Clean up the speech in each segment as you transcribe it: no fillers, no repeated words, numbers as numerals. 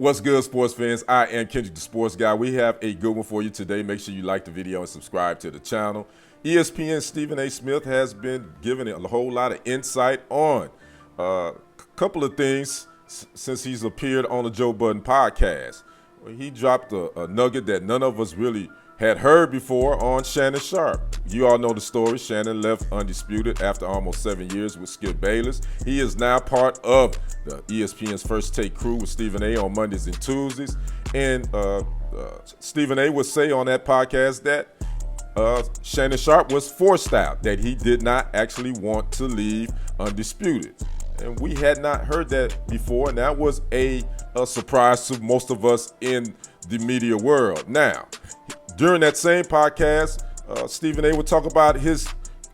What's good, sports fans? I am Kendrick, the sports guy. We have a good one for you today. Make sure you like the video and subscribe to the channel. ESPN Stephen A. Smith has been giving a whole lot of insight on a couple of things since he's appeared on the Joe Budden podcast. He dropped a nugget that none of us really had heard before on Shannon Sharpe. You all know the story. Shannon left Undisputed after almost 7 years with Skip Bayless. He is now part of the ESPN's First Take crew with Stephen A. on Mondays and Tuesdays. And Stephen A. would say on that podcast that Shannon Sharpe was forced out, that he did not actually want to leave Undisputed. And we had not heard that before, and that was a surprise to most of us in the media world. Now, during that same podcast, Stephen A. would talk about his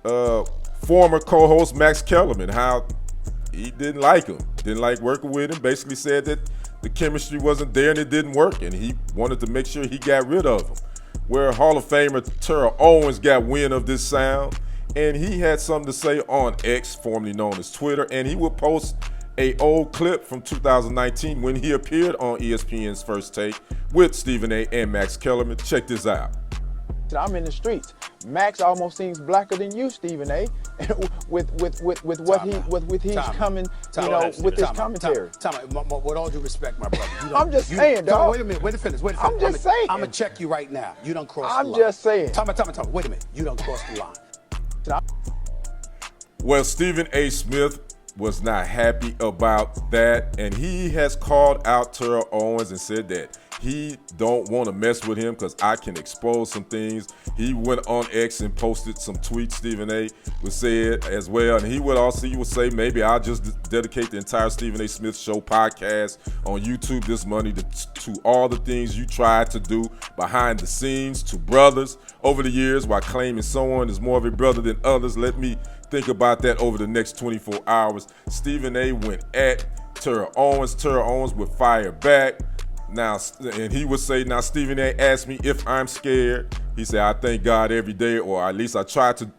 former co-host Max Kellerman, how he didn't like him, didn't like working with him, basically said that the chemistry wasn't there and it didn't work, and he wanted to make sure he got rid of him. Where Hall of Famer Terrell Owens got wind of this sound, and he had something to say on X, formerly known as Twitter, and he would post an old clip from 2019 when he appeared on ESPN's First Take with Stephen A. and Max Kellerman. Check this out. I'm in the streets. Max almost seems blacker than you, Stephen A. with what he's coming, you know, with his commentary. With all due respect, my brother. I'm just saying, dog. Wait a minute. Wait to finish. I'm just saying. I'm gonna check you right now. You don't cross the line. I'm just saying. Time. Wait a minute. You don't cross the line. Well, Stephen A. Smith was not happy about that, and he has called out Terrell Owens and said that he don't want to mess with him because I can expose some things. He went on X and posted some tweets, Stephen A. would say it as well, and he would say, maybe I'll just dedicate the entire Stephen A. Smith Show podcast on YouTube this Monday to all the things you tried to do behind the scenes to brothers over the years while claiming someone is more of a brother than others. Let me think about that over the next 24 hours. Stephen A. went at Terrell Owens. Terrell Owens would fire back. Now, and he would say, now Stephen A. asked me if I'm scared. He said, I thank God every day, or at least I try to,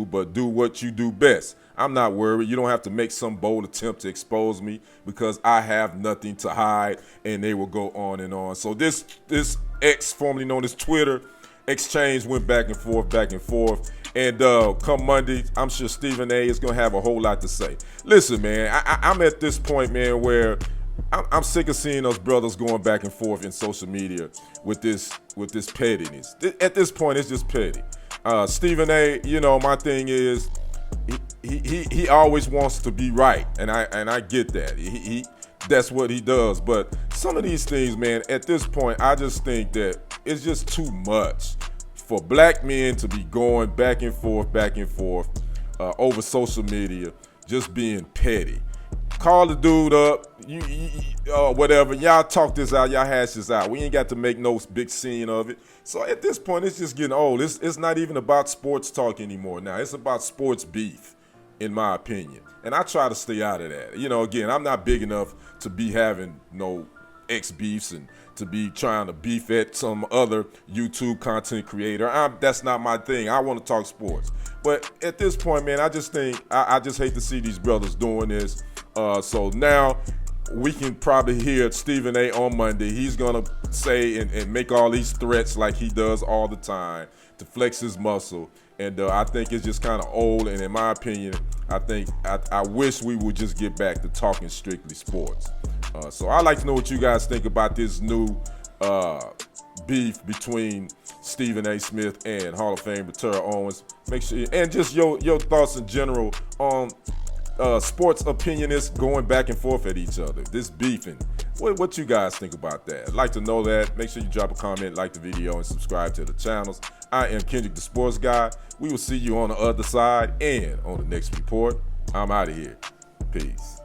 but do what you do best. I'm not worried. You don't have to make some bold attempt to expose me because I have nothing to hide. And they will go on and on. So this X, formerly known as Twitter, exchange went back and forth. And come Monday, I'm sure Stephen A. is going to have a whole lot to say. Listen, man, I'm at this point, man, where I'm sick of seeing those brothers going back and forth in social media with this pettiness. At this point, it's just petty. Stephen A., you know, my thing is he always wants to be right, and I get that. That's what he does. But some of these things, man, at this point, I just think that it's just too much for black men to be going back and forth over social media, just being petty. Call the dude up, whatever. Y'all talk this out. Y'all hash this out. We ain't got to make no big scene of it. So at this point, it's just getting old. It's not even about sports talk anymore now. It's about sports beef, in my opinion. And I try to stay out of that. You know, again, I'm not big enough to be having no ex-beefs and to be trying to beef at some other YouTube content creator. That's not my thing. I want to talk sports. But at this point, man, I just think, I just hate to see these brothers doing this. So now we can probably hear Stephen A. on Monday. He's going to say and make all these threats like he does all the time to flex his muscle. And I think it's just kind of old. And in my opinion, I wish we would just get back to talking strictly sports. So I'd like to know what you guys think about this new beef between Stephen A. Smith and Hall of Famer Terrell Owens. Make sure, and just your thoughts in general on sports opinionists going back and forth at each other, this beefing. What you guys think about that? I'd like to know that. Make sure you drop a comment, like the video, and subscribe to the channels. I am Kendrick, the sports guy. We will see you on the other side and on the next report. I'm out of here. Peace.